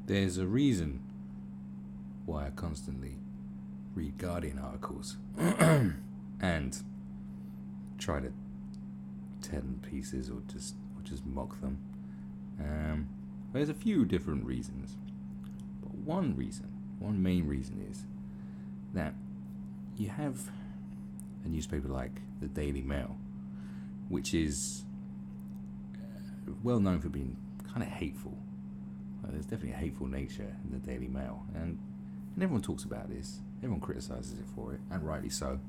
There's a reason why I constantly read Guardian articles and try to tear them to pieces or just mock them. There's a few different reasons, but one main reason is that you have a newspaper like the Daily Mail, which is well known for being kind of hateful. There's definitely a hateful nature in the Daily Mail, and everyone talks about this. Everyone criticises it for it, and rightly so.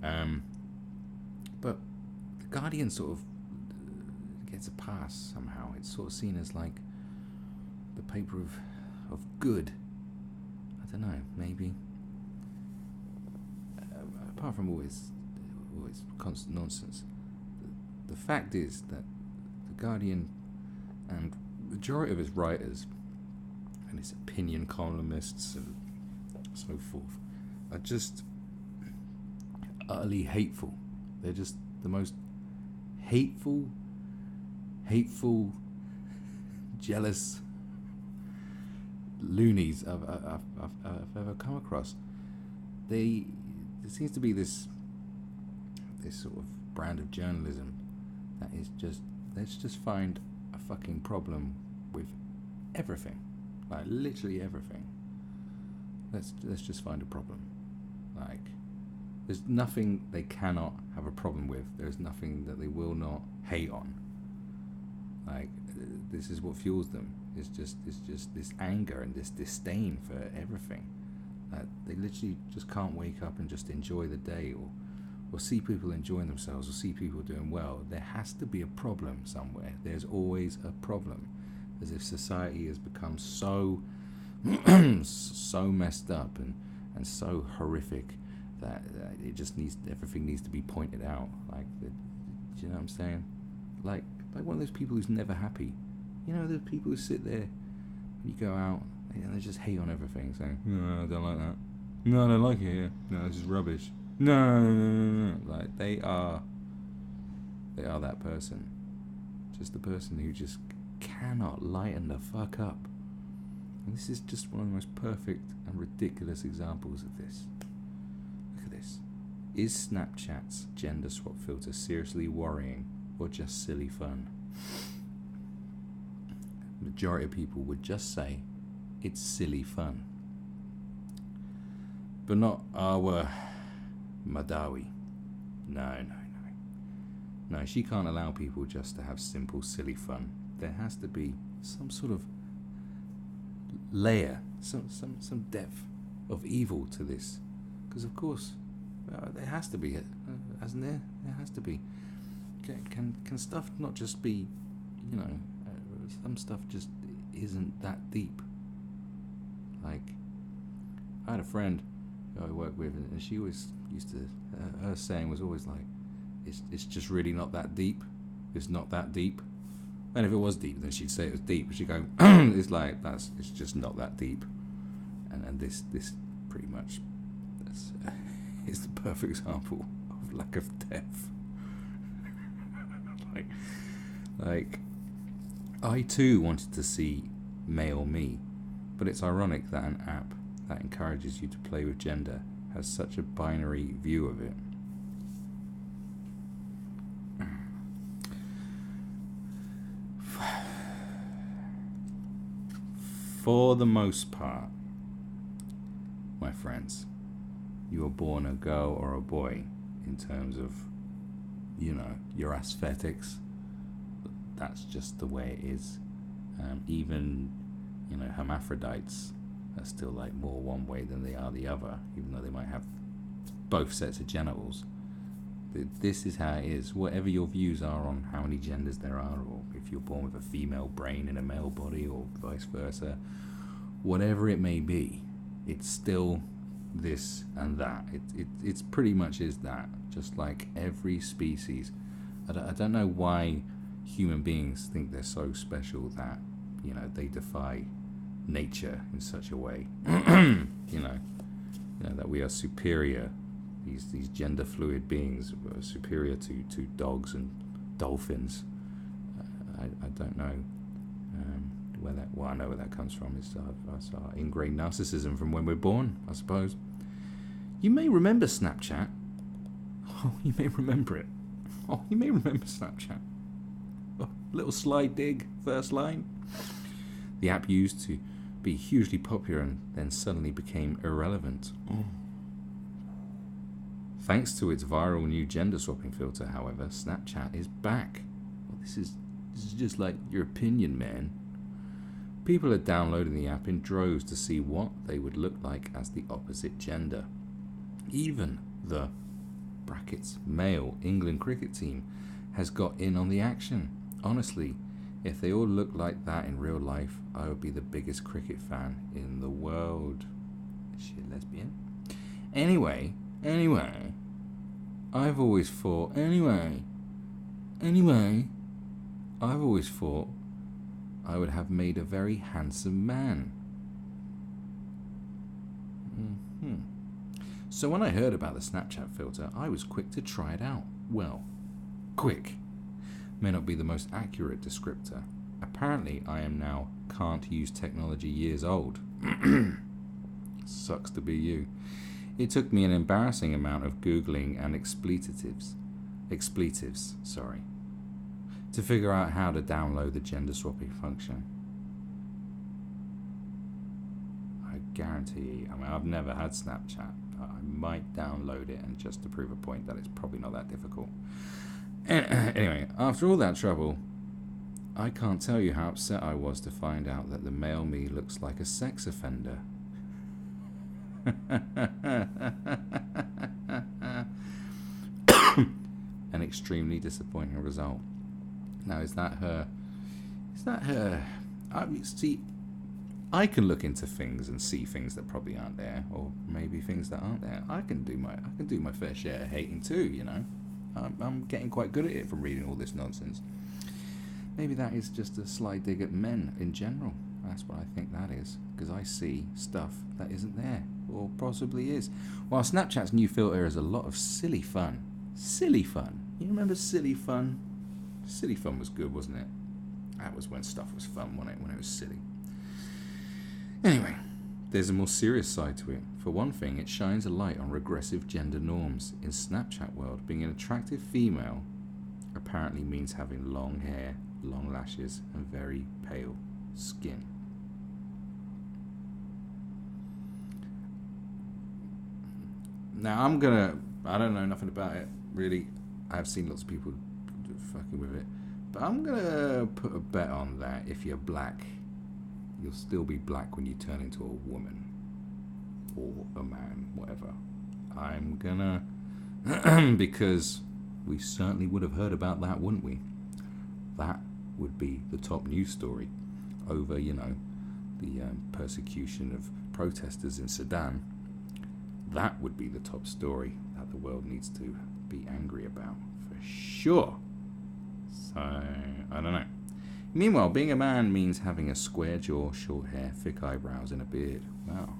But the Guardian sort of gets a pass somehow. It's sort of seen as like the paper of good. I don't know, maybe. Apart from always constant nonsense, the fact is that the Guardian and the majority of its writers and its opinion columnists and so forth are just utterly hateful. They're just the most hateful, jealous loonies I've ever come across. There seems to be this sort of brand of journalism that is just, let's just find a fucking problem with everything, like literally everything. Let's just find a problem. Like, there's nothing they cannot have a problem with. There's nothing that they will not hate on. Like, this is what fuels them. It's just this anger and this disdain for everything. That they literally just can't wake up and just enjoy the day, or see people enjoying themselves, or see people doing well. There has to be a problem somewhere. There's always a problem. As if society has become so so messed up and so horrific that it just everything needs to be pointed out. Like, do you know what I'm saying? Like one of those people who's never happy. You know, the people who sit there when you go out and they just hate on everything, saying, "No, I don't like that. No, I don't like it here. No, it's just rubbish. No." Like, they are that person. Just the person who just cannot lighten the fuck up. And this is just one of the most perfect and ridiculous examples of this. Look at this. Is Snapchat's gender swap filter seriously worrying or just silly fun? The majority of people would just say it's silly fun. But not our Madawi. No, she can't allow people just to have simple, silly fun. There has to be some sort of layer, some depth of evil to this. Because, of course, there has to be, hasn't there? There has to be. Can stuff not just be, some stuff just isn't that deep. Like, I had a friend who I worked with, and she always used to, her saying was always like, it's just really not that deep. It's not that deep. And if it was deep, then she'd say it was deep. She'd go, it's like, it's just not that deep. And this pretty much, is the perfect example of lack of depth. like, I too wanted to see male me, but it's ironic that an app that encourages you to play with gender has such a binary view of it. For the most part, my friends, you are born a girl or a boy in terms of, your aesthetics. That's just the way it is. Even, hermaphrodites are still like more one way than they are the other, even though they might have both sets of genitals. This is how it is. Whatever your views are on how many genders there are, or if you're born with a female brain in a male body, or vice versa, whatever it may be, it's still this and that. It's pretty much is that. Just like every species. I don't know why human beings think they're so special that, they defy nature in such a way. That we are superior. These gender fluid beings are superior to dogs and dolphins. I don't know. I know where that comes from is our ingrained narcissism from when we're born, I suppose. You may remember Snapchat. Oh, you may remember it. Oh, you may remember Snapchat. Oh, little slide dig, first line. The app used to be hugely popular and then suddenly became irrelevant. Oh. Thanks to its viral new gender swapping filter, however, Snapchat is back. Well, this is just like your opinion, man. People are downloading the app in droves to see what they would look like as the opposite gender. Even the brackets male England cricket team has got in on the action. Honestly, if they all looked like that in real life, I would be the biggest cricket fan in the world. Is she a lesbian? Anyway, I've always thought I would have made a very handsome man. So when I heard about the Snapchat filter, I was quick to try it out. Well, quick may not be the most accurate descriptor. Apparently, I am now can't use technology years old. Sucks to be you. It took me an embarrassing amount of Googling and expletives, to figure out how to download the gender swapping function. I guarantee you, I've never had Snapchat. I might download it, and just to prove a point that it's probably not that difficult. Anyway, after all that trouble, I can't tell you how upset I was to find out that the male me looks like a sex offender. An extremely disappointing result. Now, is that her? See, I can look into things and see things that probably aren't there, or maybe things that aren't there. I can do my fair share of hating too. You know, I'm getting quite good at it from reading all this nonsense. Maybe that is just a sly dig at men in general. That's what I think that is, because I see stuff that isn't there, or possibly is. While Snapchat's new filter is a lot of silly fun. Silly fun. You remember silly fun? Silly fun was good, wasn't it? That was when stuff was fun, wasn't it? When it was silly. Anyway, there's a more serious side to it. For one thing, it shines a light on regressive gender norms. In Snapchat world, being an attractive female apparently means having long hair, long lashes, and very pale skin. Now, I don't know nothing about it, really. I've seen lots of people fucking with it. But I'm going to put a bet on that if you're black, you'll still be black when you turn into a woman. Or a man, whatever. I'm gonna... because we certainly would have heard about that, wouldn't we? That would be the top news story over, the persecution of protesters in Sudan. That would be the top story that the world needs to be angry about, for sure. So, I don't know. Meanwhile, being a man means having a square jaw, short hair, thick eyebrows, and a beard. Well,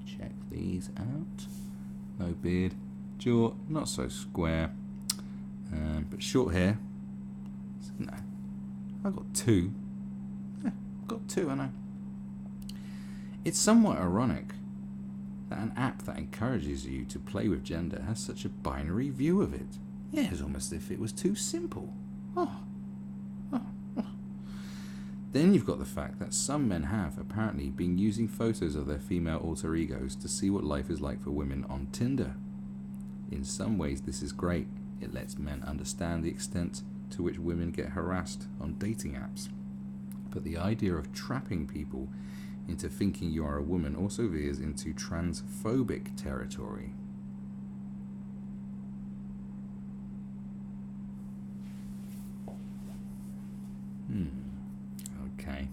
check these out. No beard. Jaw, not so square. But short hair. No. I've got two. Yeah, I've got two, I know. It's somewhat ironic that an app that encourages you to play with gender has such a binary view of it. Yeah, it's almost as if it was too simple. Then you've got the fact that some men have apparently been using photos of their female alter egos to see what life is like for women on Tinder. In some ways, this is great. It lets men understand the extent to which women get harassed on dating apps. But the idea of trapping people into thinking you are a woman also veers into transphobic territory. Okay.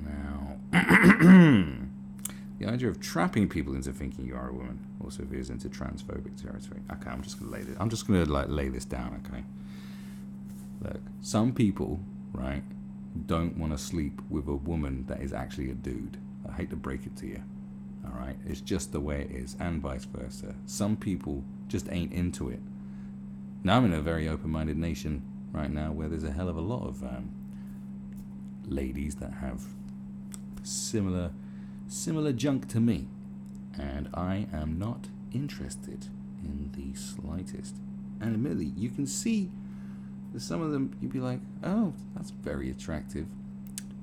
Now, the idea of trapping people into thinking you are a woman also veers into transphobic territory. Okay, I'm just gonna lay this down. Okay. Look, some people, right, don't want to sleep with a woman that is actually a dude. I hate to break it to you. All right, it's just the way it is, and vice versa. Some people just ain't into it. Now I'm in a very open-minded nation right now where there's a hell of a lot of ladies that have similar junk to me, and I am not interested in the slightest. And admittedly, you can see that some of them, you'd be like, oh, that's very attractive.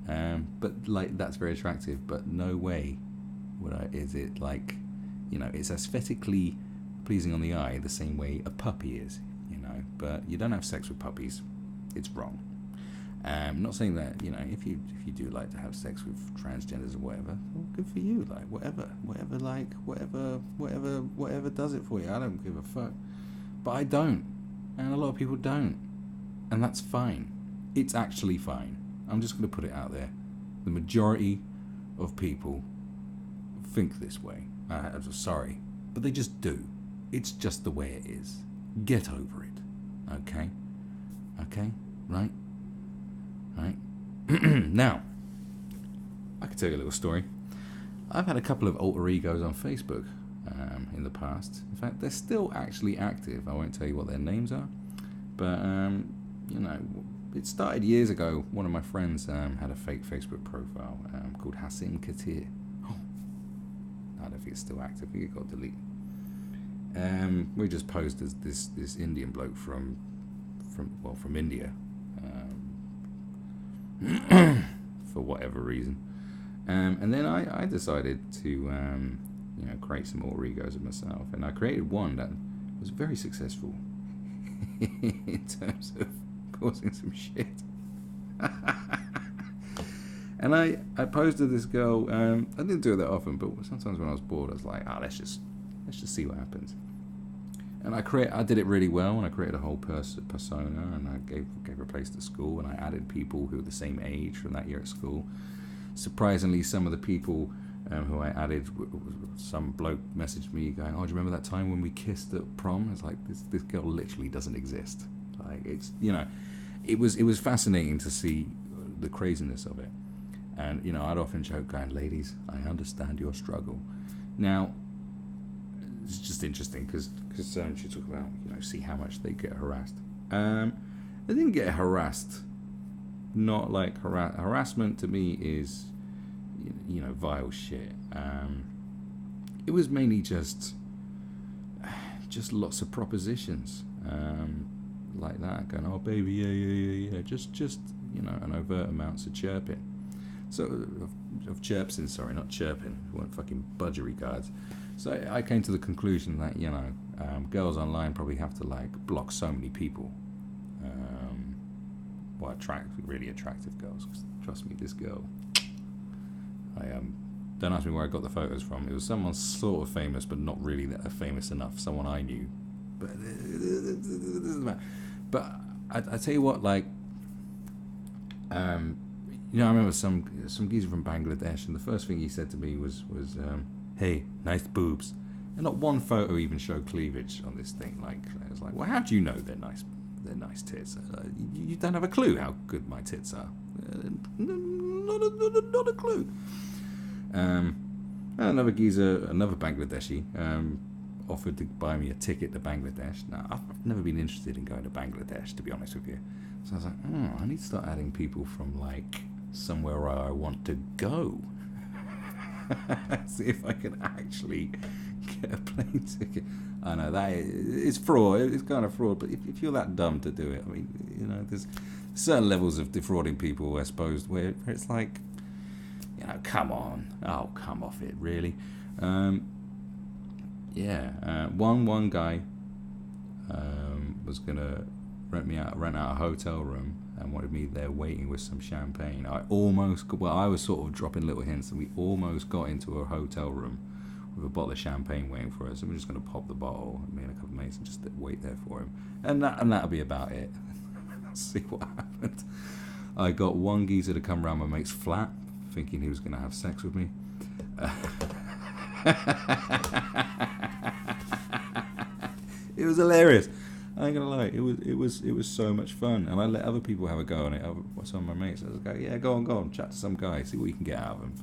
But like, that's very attractive, but no way is it like, it's aesthetically pleasing on the eye the same way a puppy is, but you don't have sex with puppies. It's wrong. I'm not saying that, if you do like to have sex with transgenders or whatever, well, good for you. Like, whatever does it for you. I don't give a fuck. But I don't. And a lot of people don't. And that's fine. It's actually fine. I'm just going to put it out there. The majority of people think this way. I'm sorry. But they just do. It's just the way it is. Get over it. Okay? Okay? Right? Right? Now, I can tell you a little story. I've had a couple of alter egos on Facebook in the past. In fact, they're still actually active. I won't tell you what their names are. But, it started years ago. One of my friends had a fake Facebook profile called Hassim Katir. Oh, I don't think it's still active. I think it got deleted. We just posed as this Indian bloke from India. For whatever reason. And then I decided to create some alter egos of myself. And I created one that was very successful in terms of causing some shit. And I posed to this girl. I didn't do it that often, but sometimes when I was bored, I was like, let's just see what happens. And I did it really well, and I created a whole persona, and I gave her a place to school, and I added people who were the same age from that year at school. Surprisingly, some of the people who I added, some bloke messaged me going, "Oh, do you remember that time when we kissed at prom?" It's like, this girl literally doesn't exist. Like, it's, it was fascinating to see the craziness of it. And I'd often joke, going, "Ladies, I understand your struggle." Now, it's just interesting because she talked about see how much they get harassed. They didn't get harassed. Not like harassment to me is vile shit. It was mainly just lots of propositions like that, going, "Oh baby, yeah," just an overt amounts of chirping. So of chirpsing, sorry, not chirping. We weren't fucking budgie regards. So I came to the conclusion that girls online probably have to block so many people. Really attractive girls. 'Cause trust me, this girl. Don't ask me where I got the photos from. It was someone sort of famous, but not really that famous enough. Someone I knew. But I tell you what, I remember some geezer from Bangladesh, and the first thing he said to me was "Hey, nice boobs," and not one photo even showed cleavage on this thing. I was like, well, how do you know they're nice? They're nice tits. You don't have a clue how good my tits are. Not a clue. Another geezer, another Bangladeshi, offered to buy me a ticket to Bangladesh. Now, I've never been interested in going to Bangladesh, to be honest with you. So I was like, I need to start adding people from somewhere where I want to go. See if I can actually get a plane ticket. I know that it's fraud. It's kind of fraud, but if you're that dumb to do it, I mean, there's certain levels of defrauding people, I suppose, where it's like, come on, come off it, really. One guy was gonna rent out a hotel room and wanted me there waiting with some champagne. I was sort of dropping little hints, and we almost got into a hotel room with a bottle of champagne waiting for us, and we're just going to pop the bottle, me and a couple of mates, and just wait there for him, and that'll be about it. See what happened. I got one geezer to come round my mate's flat, thinking he was going to have sex with me. It was hilarious. I ain't gonna lie, it was so much fun, and I let other people have a go on it. Some of my mates, I was like, yeah, go on, chat to some guy, see what you can get out of him.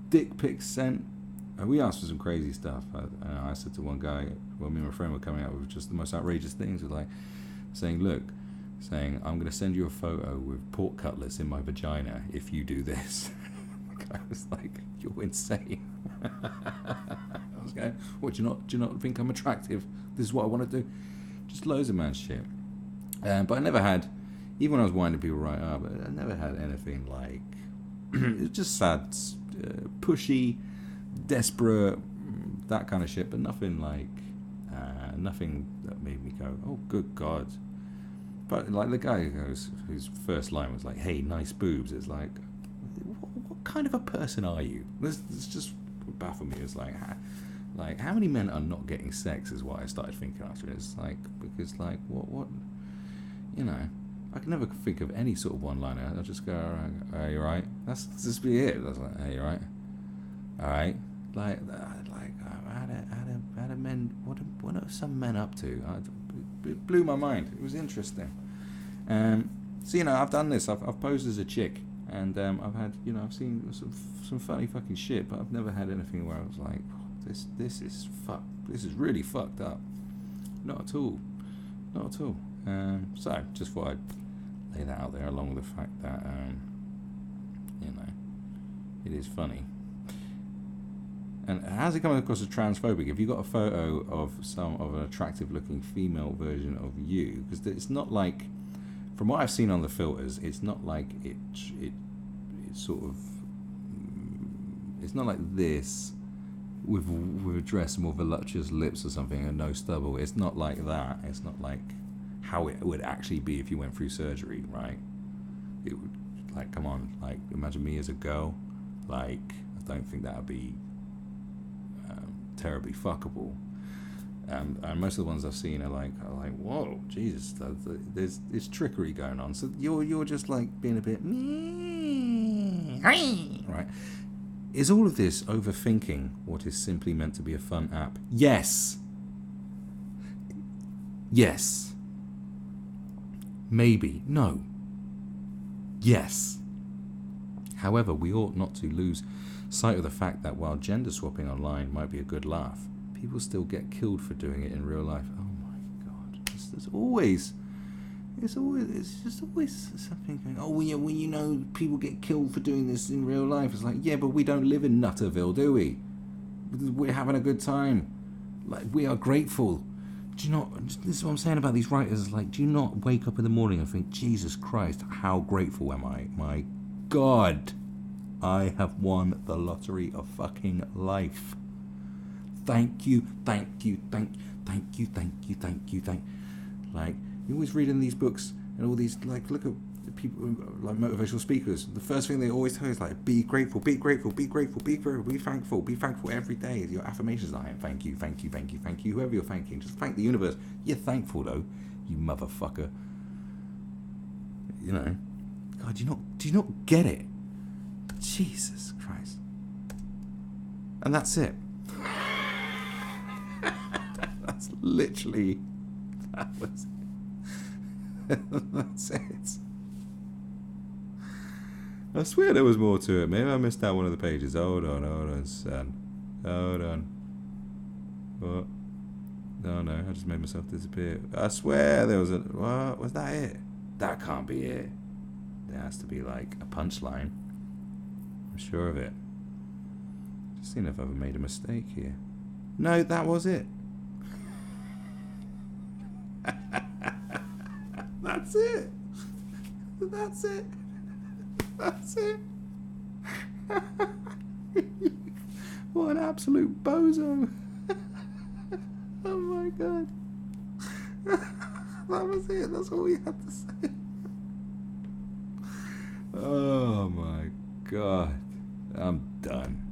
Dick pics sent. We asked for some crazy stuff. I said to one guy, me and my friend were coming out with just the most outrageous things, with saying, look, saying, I'm going to send you a photo with pork cutlets in my vagina if you do this. I was like, you're insane. I was going, what, do you not think I'm attractive? This is what I want to do. Just loads of man shit. But I never had, even when I was winding people right up, I never had anything like, it was just sad, pushy, desperate, that kind of shit, but nothing like, nothing that made me go, oh, good God. But like the guy whose first line was like, hey, nice boobs, it's like, what kind of a person are you? This just baffled me. It's like how many men are not getting sex is what I started thinking after. It's like, because like, what, you know, I can never think of any sort of one-liner. I'll just go, all right, you right? That's just be it. I was like, hey, you right? All right. Like, how do men, what are some men up to? It blew my mind. It was interesting. So, you know, I've done this. I've posed as a chick, and I've had, you know, I've seen some funny fucking shit, but I've never had anything where I was like, this is fucked. This is really fucked up. Not at all. Not at all. So, just thought I'd lay that out there, along with the fact that, you know, it is funny. And how's it coming across as transphobic? Have you got a photo of an attractive-looking female version of you? Because it's not like, from what I've seen on the filters, it's not like it's sort of, it's not like this with a dress and more voluptuous lips or something and no stubble. It's not like that. It's not like how it would actually be if you went through surgery, right? It would, like, come on, like, imagine me as a girl. Like, I don't think that would be terribly fuckable. And most of the ones I've seen are like, whoa, Jesus, there's trickery going on. So you're just like being a bit, right? Is all of this overthinking what is simply meant to be a fun app? Yes. Yes. Maybe. No. Yes. However, we ought not to lose sight of the fact that while gender swapping online might be a good laugh, people still get killed for doing it in real life. Oh my God! It's just always something going. Oh yeah, well, you know, people get killed for doing this in real life. It's like, yeah, but we don't live in Nutterville, do we? We're having a good time. Like, we are grateful. Do you not? This is what I'm saying about these writers. Like, do you not wake up in the morning and think, Jesus Christ, how grateful am I? My God. I have won the lottery of fucking life. Thank you. Like, you're always reading these books and all these, like, look at the people, like motivational speakers. The first thing they always tell you is like, be grateful, be thankful every day. Your affirmations are, thank you. Whoever you're thanking, just thank the universe. You're thankful though, you motherfucker. You know, God, do you not get it? Jesus Christ. And that's it. That's literally, that was it. That's it. I swear there was more to it. Maybe I missed out one of the pages. Hold on, son. Hold on. What? No, I just made myself disappear. I swear there was a, what? Was that it? That can't be it. There has to be like a punchline. I'm sure of it. Just seeing if I've ever made a mistake here. No, that was it. That's it. That's it. That's it. What an absolute bozo. Oh my God. That was it. That's all we had to say. Oh my God. I'm done.